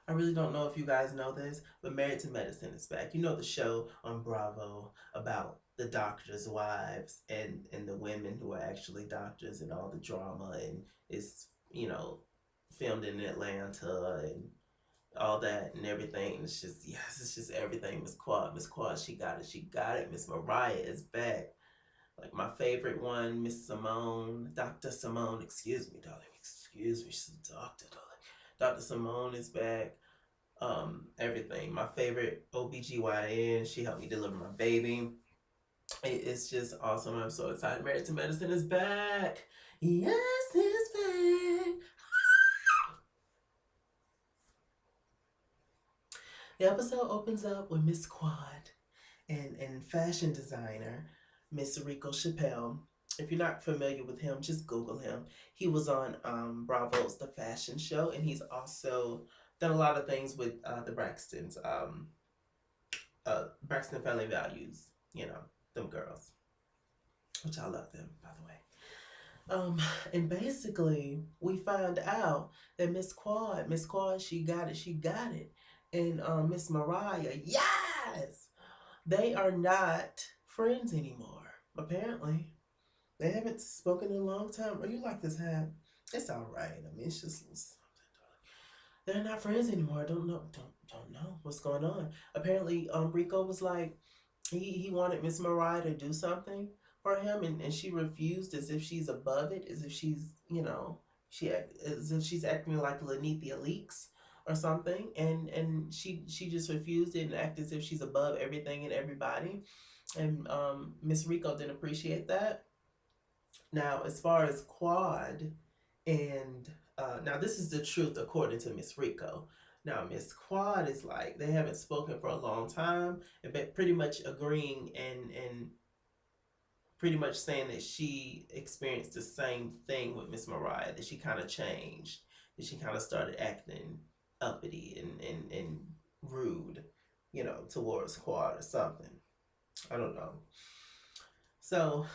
I really don't know if you guys know this, but Married to Medicine is back. You know the show on Bravo about the doctors' wives and the women who are actually doctors and all the drama, and it's filmed in Atlanta and all that and everything. And it's just yes, it's just everything. Miss Quad, she got it, she got it. Miss Mariah is back. Like my favorite one, Miss Simone, Dr. Simone, excuse me, darling, excuse me, she's a doctor, darling. Dr. Simone is back. Everything. My favorite OBGYN, she helped me deliver my baby. It's just awesome. I'm so excited. Married to Medicine is back. Yes, it's back. The episode opens up with Miss Quad and fashion designer Miss Rico Chappelle. If you're not familiar with him, just Google him. He was on Bravo's The Fashion Show, and he's also done a lot of things with the Braxtons, Braxton Family Values. You know, them girls, which I love them, by the way. Um, and basically, we find out that Miss Quad, she got it, and Miss Mariah, yes, they are not friends anymore. Apparently, they haven't spoken in a long time. Are you like this hat? It's all right. I mean, it's just they're not friends anymore. I don't know what's going on. Apparently, Rico was like he wanted Miss Mariah to do something for him, and she refused as if she's above it, as if she's as if she's acting like Lanithia Leaks or something, and she just refused it and acted as if she's above everything and everybody, and Miss Rico didn't appreciate that. Now, as far as Quad and now this is the truth according to Miss Rico. Now Miss Quad is like they haven't spoken for a long time, and but pretty much agreeing and pretty much saying that she experienced the same thing with Miss Mariah, that she kind of changed, that she kind of started acting uppity and rude, towards Quad or something. I don't know. So,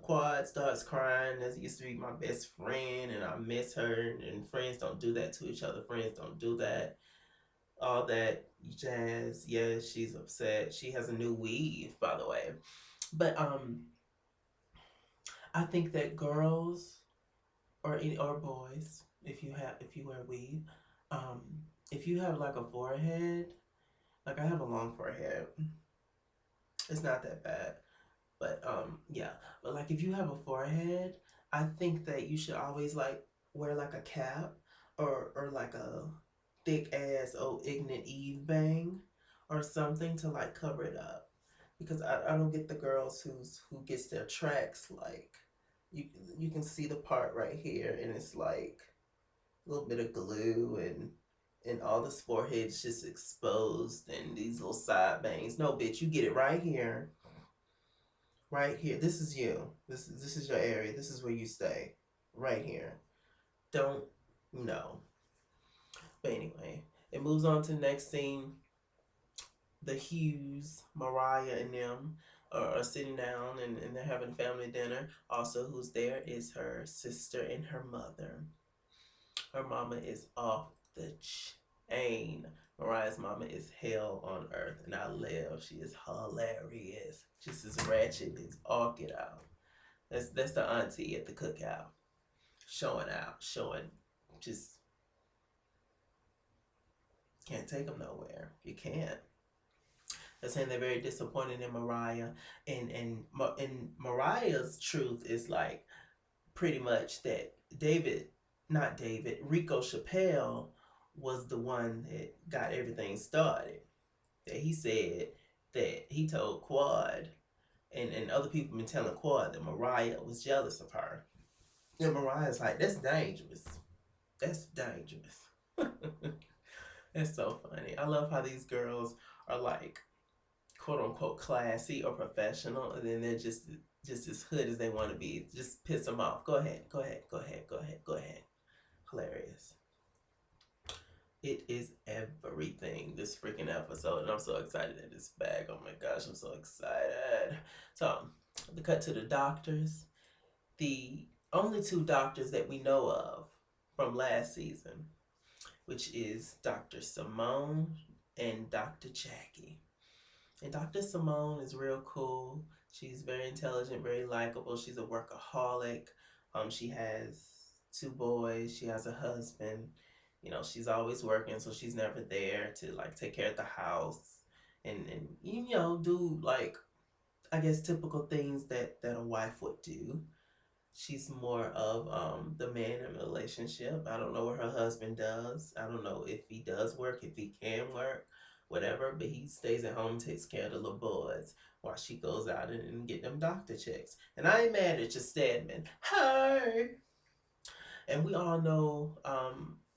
Quad starts crying. As used to be my best friend, and I miss her. And friends don't do that to each other. Friends don't do that. All that jazz. Yeah, she's upset. She has a new weave, by the way. But I think that girls or boys, if you wear weave, um, if you have like a forehead, like I have a long forehead, it's not that bad. But yeah. But like if you have a forehead, I think that you should always like wear like a cap or like a thick ass old ignorant Eve bang or something to like cover it up. Because I don't get the girls who gets their tracks like you you can see the part right here and it's like a little bit of glue and all this forehead's just exposed and these little side bangs. No bitch, you get it right here, right here. This is you. This is your area. This is where you stay. Right here. Don't no. But anyway, it moves on to the next scene. The Hughes, Mariah, and them are sitting down and they're having family dinner. Also, who's there is her sister and her mother. Her mama is off the chain. Mariah's mama is hell on earth, and I live. She is hilarious. Just as ratchet as all get out. That's the auntie at the cookout, showing out, showing, just can't take them nowhere. You can't. They're saying they're very disappointed in Mariah, and Mariah's truth is like pretty much that not David, Rico Chappelle was the one that got everything started. That he said that he told Quad and other people been telling Quad that Mariah was jealous of her. And Mariah's like, that's dangerous. That's dangerous. That's so funny. I love how these girls are like quote unquote classy or professional, and then they're just as hood as they want to be. Just piss them off. Go ahead, go ahead, go ahead, go ahead, go ahead. Hilarious. It is everything this freaking episode, and I'm so excited that it's back. Oh my gosh, I'm so excited. So, the cut to the doctors. The only two doctors that we know of from last season which is Dr. Simone and Dr. Jackie. And Dr. Simone is real cool. She's very intelligent, very likable. She's a workaholic. She has two boys. She has a husband. You know, she's always working, so she's never there to like take care of the house and you know do like I guess typical things that a wife would do. She's more of the man in a relationship. I don't know what her husband does. I don't know if he does work, if he can work, whatever. But he stays at home, takes care of the little boys while she goes out and get them doctor checks. And I ain't mad at your Stedman. Hey, and we all know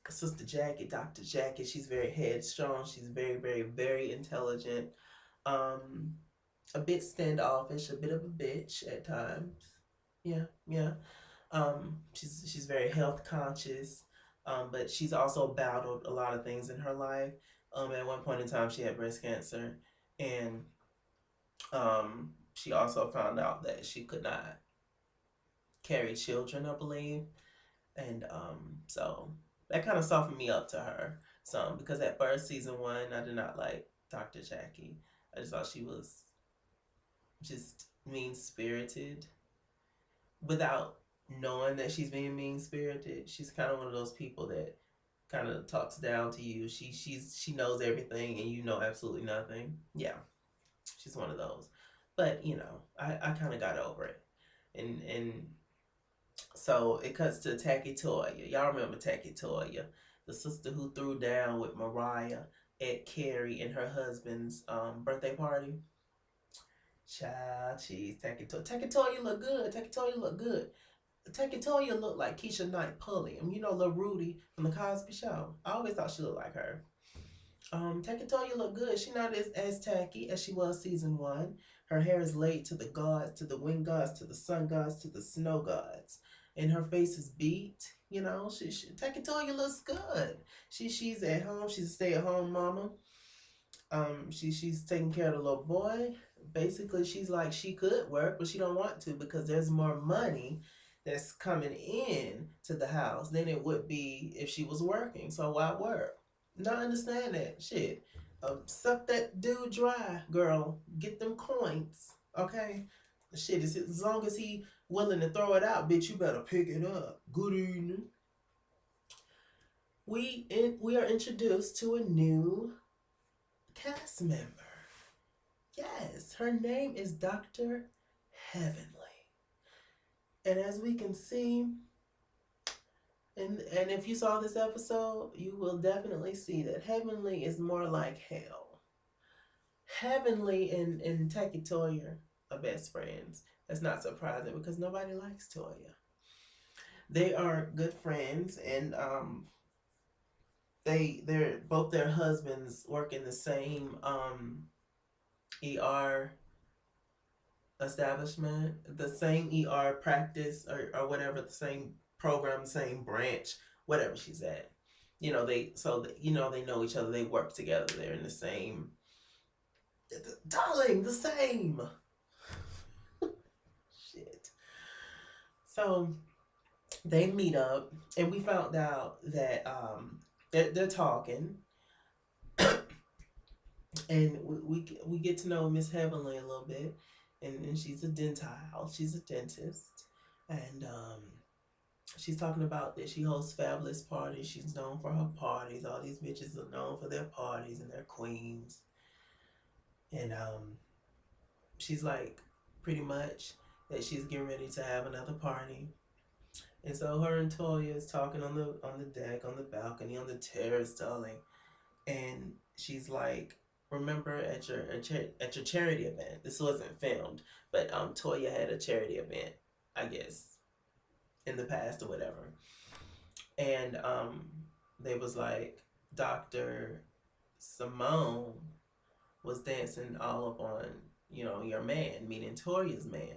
Sister Jackie, Dr. Jackie. She's very headstrong. She's very, very, very intelligent. Um, a bit standoffish, a bit of a bitch at times. Yeah, yeah. She's very health conscious, but she's also battled a lot of things in her life. At one point in time, she had breast cancer, and she also found out that she could not carry children, I believe, and so that kind of softened me up to her some because at first season one, I did not like Dr. Jackie. I just thought she was just mean spirited without knowing that she's being mean spirited. She's kind of one of those people that kind of talks down to you. She knows everything and you know absolutely nothing. Yeah, she's one of those. But you know, I kind of got over it, and so it cuts to Tacky Toya. Y'all remember Tacky Toya, the sister who threw down with Mariah at Carrie and her husband's birthday party. Child, cheese, Tacky Toya. Tacky Toya look good. Tacky Toya look good. Takatoya looked like Keisha Knight Pulliam. You know, little Rudy from the Cosby Show. I always thought she looked like her. Takatoya looked good. She not as tacky as she was season one. Her hair is laid to the gods, to the wind gods, to the sun gods, to the snow gods, and her face is beat. You know, she Takatoya looks good. She's at home. She's a stay at home mama. She's taking care of the little boy. Basically, she's like she could work, but she don't want to because there's more money that's coming in to the house than it would be if she was working. So why work? Not understand that shit. Suck that dude dry, girl. Get them coins, okay? Shit, as long as he willing to throw it out, bitch, you better pick it up. Good evening. We are introduced to a new cast member. Yes, her name is Dr. Heavenly. And as we can see, and if you saw this episode, you will definitely see that Heavenly is more like hell. Heavenly and Taki Toya are best friends. That's not surprising because nobody likes Toya. They are good friends, and they're both their husbands work in the same ER establishment, the same ER practice or whatever, the same program, same branch, whatever she's at. You know, they know each other, they work together, they're in the same, darling, the same. Shit. So they meet up, and we found out that they're talking, and we get to know Miss Heavenly a little bit, and she's a dentile, she's a dentist, and she's talking about that she hosts fabulous parties. She's known for her parties. All these bitches are known for their parties and their queens, and she's like pretty much that she's getting ready to have another party. And so her and Toya is talking on the deck, on the balcony, on the terrace, darling. And she's like, "Remember at your charity event? This wasn't filmed, but Toya had a charity event, I guess, in the past or whatever." And they was like, Dr. Simone was dancing all up on, you know, your man, meaning Toya's man.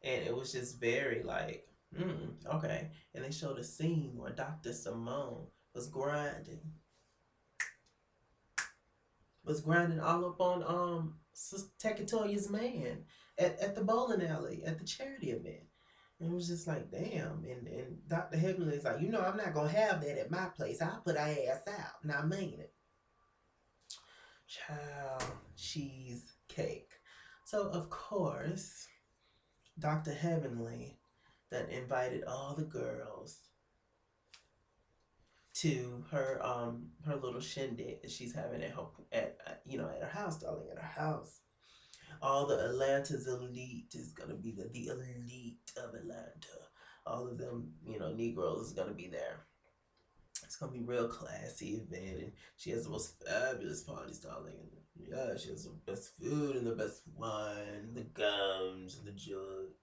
And it was just very like, okay. And they showed a scene where Dr. Simone was grinding all up on Takatoya's man at the bowling alley at the charity event. And it was just like, damn. And Dr. Heavenly is like, I'm not gonna have that at my place. I'll put our ass out. And I mean it. Child cheesecake. So of course, Dr. Heavenly that invited all the girls to her little shindig that she's having at her at her house, darling, at her house. All the Atlanta's elite is gonna be the elite of Atlanta. All of them, Negroes is gonna be there. It's gonna be real classy event, and she has the most fabulous parties, darling. And yeah, she has the best food and the best wine, the gums and the jug.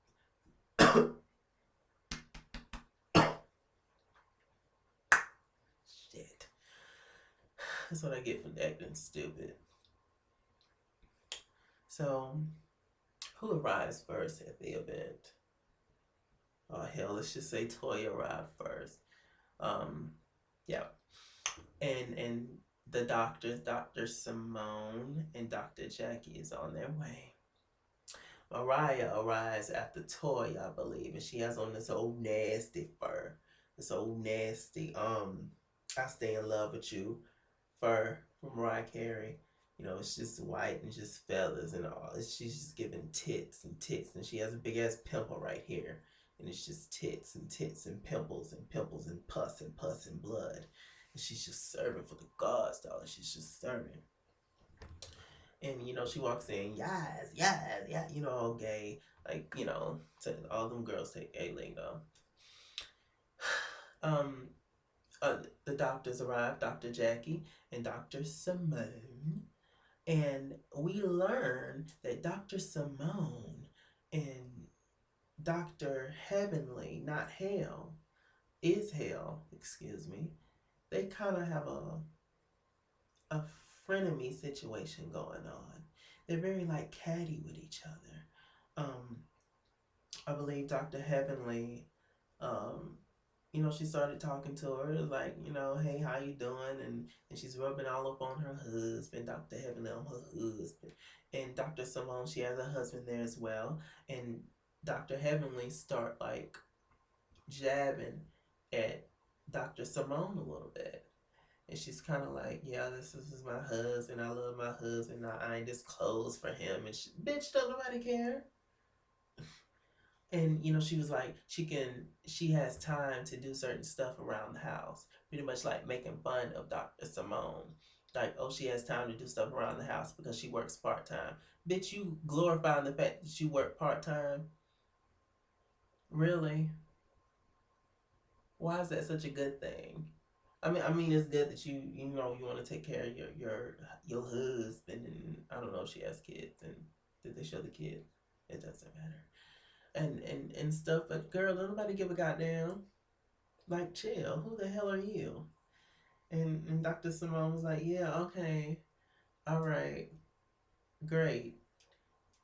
Shit. That's what I get for acting stupid. So, who arrives first at the event? Oh hell, let's just say Toya arrived first. Yeah, and the doctors, Dr. Simone and Dr. Jackie, is on their way. Mariah arrives after Toya, I believe, and she has on this old nasty fur, this old nasty I Stay in Love with You fur from Mariah Carey. It's just white and just feathers and all. She's just giving tits and tits, and she has a big ass pimple right here, and it's just tits and tits and pimples and pimples and pus and blood, and she's just serving for the gods, darling. She's just serving. And she walks in, yes, yes, yeah, all gay, like all them girls take gay lingo. um the doctors arrive, Dr. Jackie and Dr. Simone, and we learn that Dr. Simone and Dr. Heavenly, not Hell, is Hell, excuse me. They kind of have a frenemy situation going on. They're very like catty with each other. I believe Dr. Heavenly, she started talking to her like, hey, how you doing? And she's rubbing all up on her husband, Dr. Heavenly on her husband. And Dr. Simone, she has a husband there as well. And Dr. Heavenly start like jabbing at Dr. Simone a little bit. And she's kind of like, yeah, this is my husband. I love my husband. I ain't this clothes for him. And bitch, don't nobody care. And she was like, she has time to do certain stuff around the house, pretty much like making fun of Dr. Simone. Like, oh, she has time to do stuff around the house because she works part-time. Bitch, you glorifying the fact that you work part-time? Really? Why is that such a good thing? I mean, it's good that you want to take care of your husband, and I don't know if she has kids, and did they show the kids? It doesn't matter. And stuff, but girl, nobody give a goddamn. Like, chill. Who the hell are you? And Dr. Simone was like, yeah, okay, all right, great.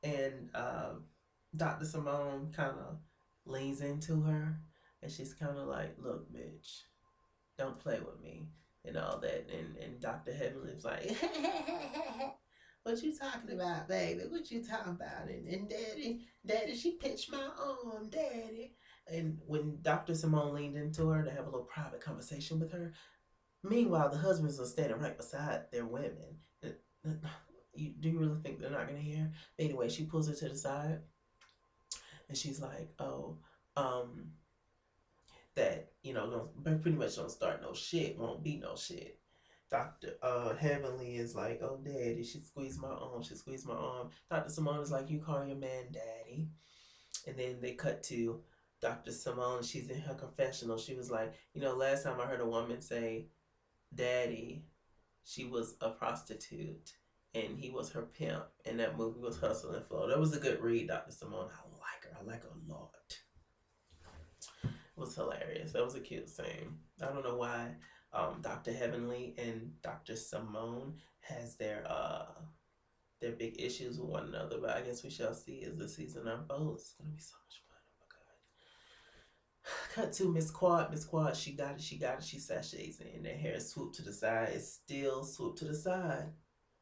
And Dr. Simone kind of leans into her, and she's kind of like, look, bitch, don't play with me and all that. And Dr. Heavenly's like, what you talking about, baby? What you talking about? And daddy, she pinched my arm, daddy. And when Dr. Simone leaned into her to have a little private conversation with her, meanwhile, the husbands are standing right beside their women. Do you really think they're not going to hear? Anyway, she pulls her to the side, and she's like, oh, that, pretty much don't start no shit, won't be no shit. Dr. Heavenly is like, oh, daddy, she squeezed my arm, Dr. Simone is like, you call your man daddy. And then they cut to Dr. Simone. She's in her confessional. She was like, last time I heard a woman say daddy, she was a prostitute, and he was her pimp. And that movie was Hustle and Flow. That was a good read, Dr. Simone. I like her a lot. It was hilarious. That was a cute scene. I don't know why Dr. Heavenly and Dr. Simone has their big issues with one another, but I guess we shall see as the season unfolds. It's gonna be so much fun. Oh my god. Cut to Miss Quad. Miss Quad, she got it. She sachets in. That hair is swooped to the side. It's still swooped to the side.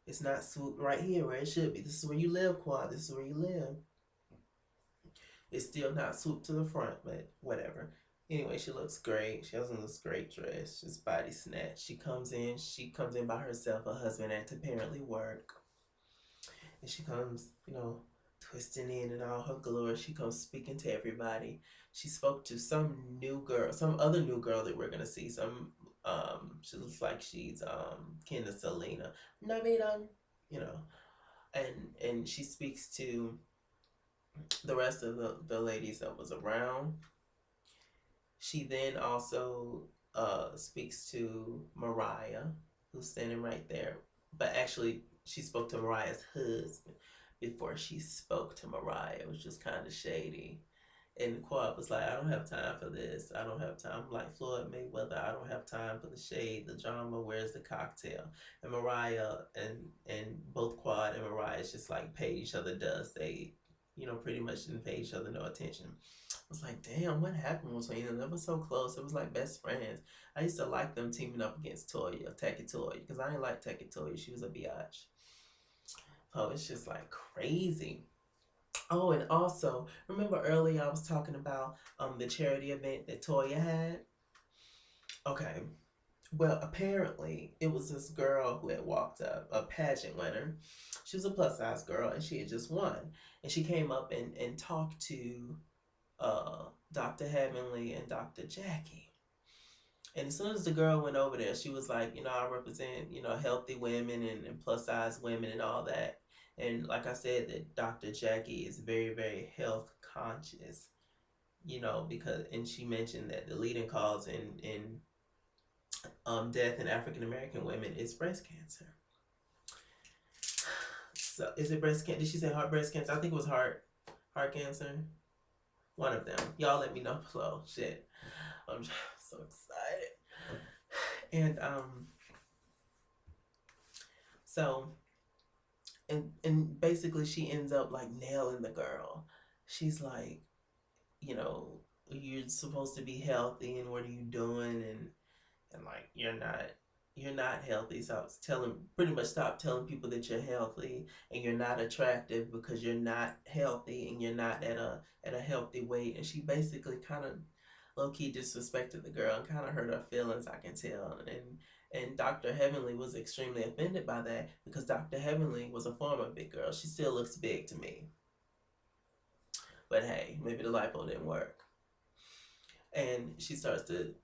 It's not swooped right here where it should be. This is where you live, Quad. This is where you live. It's still not swooped to the front, but whatever. Anyway, she looks great. She has on this great dress. She's body snatch. She comes in. She comes in by herself. Her husband had to apparently work, and she comes, twisting in all her glory. She comes speaking to everybody. She spoke to some new girl, some other new girl that we're gonna see. She looks like she's kin to Selena. Navita, you know, and she speaks to the rest of the ladies that was around. She then also speaks to Mariah, who's standing right there. But actually, she spoke to Mariah's husband before she spoke to Mariah, which was kind of shady. And Quad was like, I don't have time for this. I don't have time. I'm like Floyd Mayweather. I don't have time for the shade, the drama. Where's the cocktail? And Mariah and both Quad and Mariah just like paid each other dust. They, pretty much didn't pay each other no attention. I was like, damn, what happened between them? They were so close. It was like best friends. I used to like them teaming up against Toya, Taki Toya, because I didn't like Taki Toya. She was a biatch. So it's just like crazy. Oh, and also, remember earlier I was talking about the charity event that Toya had? Okay. Well, apparently it was this girl who had walked up, a pageant winner. She was a plus size girl and she had just won. And she came up and talked to Dr. Heavenly and Dr. Jackie. And as soon as the girl went over there, she was like, I represent, healthy women and plus size women and all that. And like I said, that Dr. Jackie is very, very health conscious, because, and she mentioned that the leading cause in death in African American women is breast cancer. So is it breast cancer? Did she say heart breast cancer? I think it was heart cancer. One of them. Y'all let me know below. Shit. I'm so excited. And so and basically she ends up like nailing the girl. She's like, you're supposed to be healthy and what are you doing? And like you're not healthy. So stop telling people that you're healthy and you're not attractive because you're not healthy and you're not at a healthy weight. And she basically kind of low-key disrespected the girl and kind of hurt her feelings, I can tell. And Dr. Heavenly was extremely offended by that because Dr. Heavenly was a former big girl. She still looks big to me. But hey, maybe the lipo didn't work. And she starts to,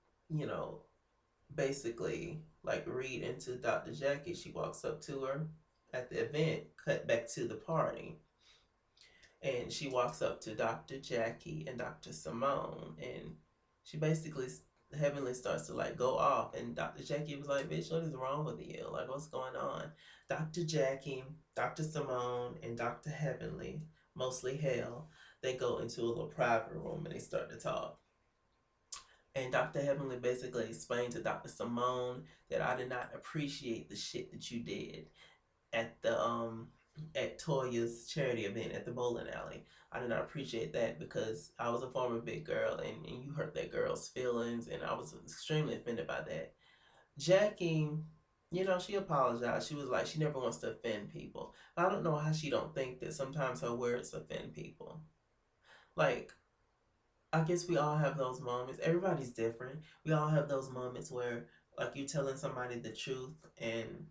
basically like read into Dr. Jackie. She walks up to her at the event, cut back to the party. And she walks up to Dr. Jackie and Dr. Simone. And she basically, Heavenly starts to like go off. And Dr. Jackie was like, bitch, what is wrong with you? Like, what's going on? Dr. Jackie, Dr. Simone, and Dr. Heavenly, mostly Hell, they go into a little private room and they start to talk. And Dr. Heavenly basically explained to Dr. Simone that I did not appreciate the shit that you did at the at Toya's charity event at the bowling alley. I did not appreciate that because I was a former big girl and you hurt that girl's feelings and I was extremely offended by that. Jackie, she apologized. She was like, she never wants to offend people. I don't know how she don't think that sometimes her words offend people. Like, I guess we all have those moments. Everybody's different. We all have those moments where, like, you're telling somebody the truth and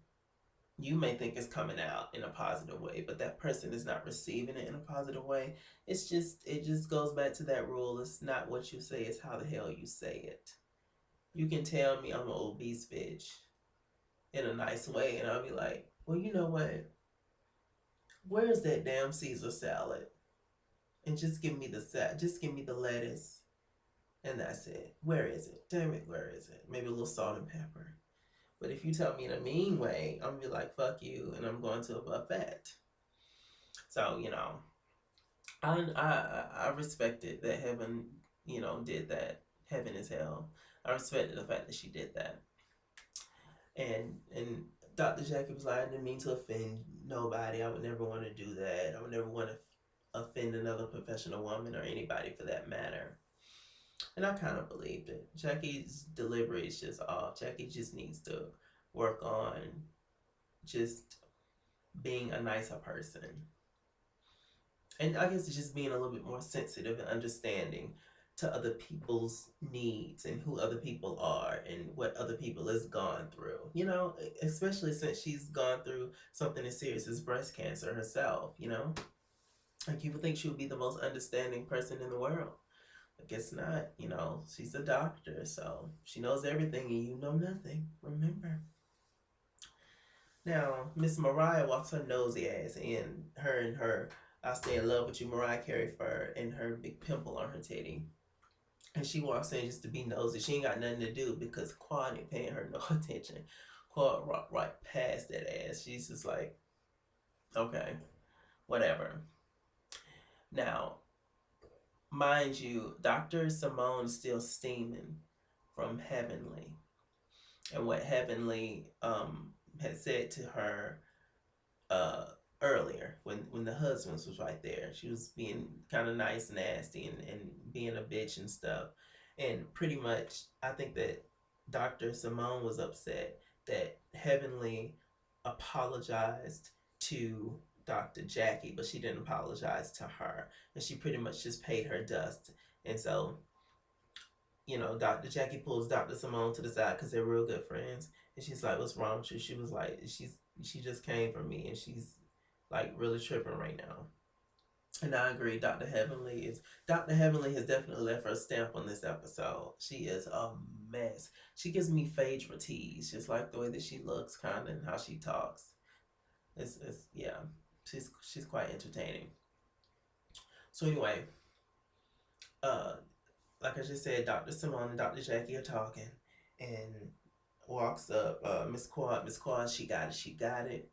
you may think it's coming out in a positive way, but that person is not receiving it in a positive way. It just goes back to that rule. It's not what you say, it's how the hell you say it. You can tell me I'm an obese bitch in a nice way, and I'll be like, well, you know what? Where's that damn Caesar salad? And just give me the lettuce, and that's it. Where is it? Damn it, where is it? Maybe a little salt and pepper. But if you tell me in a mean way, I'm gonna be like, fuck you, and I'm going to a buffet. So, I respected that Heaven, did that. Heaven is hell. I respected the fact that she did that. And Dr. Jackie was like, I didn't mean to offend nobody. I would never want to do that. I would never want to offend another professional woman or anybody for that matter. And I kind of believed it. Jackie's delivery is just off. Jackie just needs to work on just being a nicer person. And I guess it's just being a little bit more sensitive and understanding to other people's needs and who other people are and what other people has gone through. Especially since she's gone through something as serious as breast cancer herself. Like you would think she would be the most understanding person in the world. I guess not. She's a doctor, so she knows everything and you know nothing. Remember. Now, Miss Mariah walks her nosy ass in. Her and her "I Stay in Love with You" Mariah Carey fur and her big pimple on her titty. And she walks in just to be nosy. She ain't got nothing to do because Quad ain't paying her no attention. Quad rocked right past that ass. She's just like, okay, whatever. Now, mind you, Dr. Simone's still steaming from Heavenly. And what Heavenly had said to her earlier when the husbands was right there. She was being kind of nice and nasty and being a bitch and stuff. And pretty much, I think that Dr. Simone was upset that Heavenly apologized to Dr. Jackie, but she didn't apologize to her. And she pretty much just paid her dust. And so, Dr. Jackie pulls Dr. Simone to the side because they're real good friends. And she's like, "What's wrong with you?" She was like, she just came for me and she's like really tripping right now. And I agree, Dr. Heavenly has definitely left her stamp on this episode. She is a mess. She gives me Phaedra tease, just like the way that she looks, kind of, and how she talks. It's yeah, she's quite entertaining. So anyway, like I just said, Dr. Simone and Dr. Jackie are talking, and walks up Miss Quad. Miss Quad, she got it.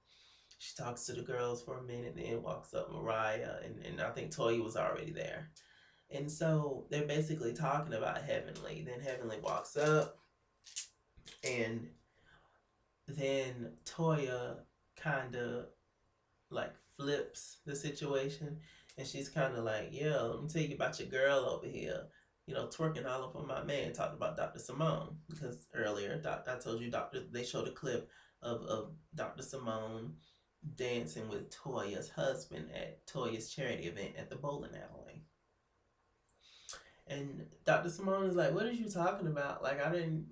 She talks to the girls for a minute, then walks up Mariah, and I think Toya was already there. And so they're basically talking about Heavenly. Then Heavenly walks up, and then Toya kind of like flips the situation, and she's kind of like, "Yeah, let me tell you about your girl over here. Twerking all over my man." Talked about Dr. Simone because earlier, I told you, they showed a clip of Dr. Simone dancing with Toya's husband at Toya's charity event at the bowling alley. And Dr. Simone is like, "What are you talking about? Like, I didn't,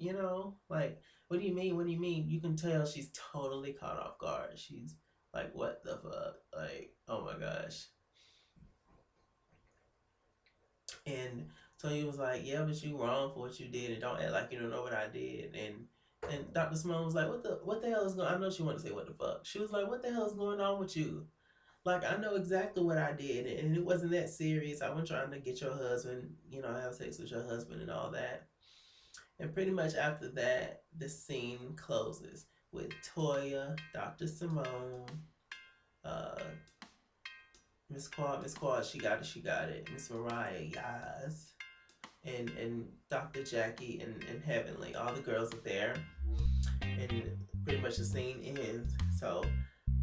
like, what do you mean? What do you mean?" You can tell she's totally caught off guard. She's like, "What the fuck?" Like, oh my gosh. And Toya was like, "Yeah, but you wrong for what you did, and don't act like you don't know what I did." And Dr. Simone was like, what the hell is going on? I know she wanted to say what the fuck. She was like, "What the hell is going on with you? Like, I know exactly what I did, and it wasn't that serious. I wasn't trying to get your husband, have sex with your husband and all that." And pretty much after that, the scene closes with Toya, Dr. Simone, Miss Quad, she got it. Miss Mariah, yes. And Dr. Jackie and Heavenly, all the girls are there. And pretty much the scene ends. So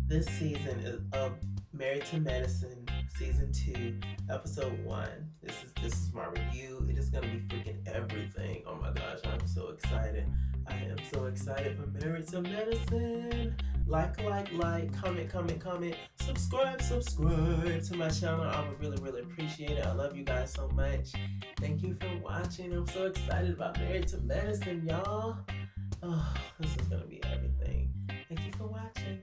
this season is of Married to Medicine, season 2, episode 1. This is my review. It is gonna be freaking everything. Oh my gosh, I'm so excited. I am so excited for Married to Medicine. Like, comment, subscribe to my channel. I would really, really appreciate it. I love you guys so much. Thank you for watching. I'm so excited about Married to Medicine, y'all. Oh, this is gonna be everything. Thank you for watching.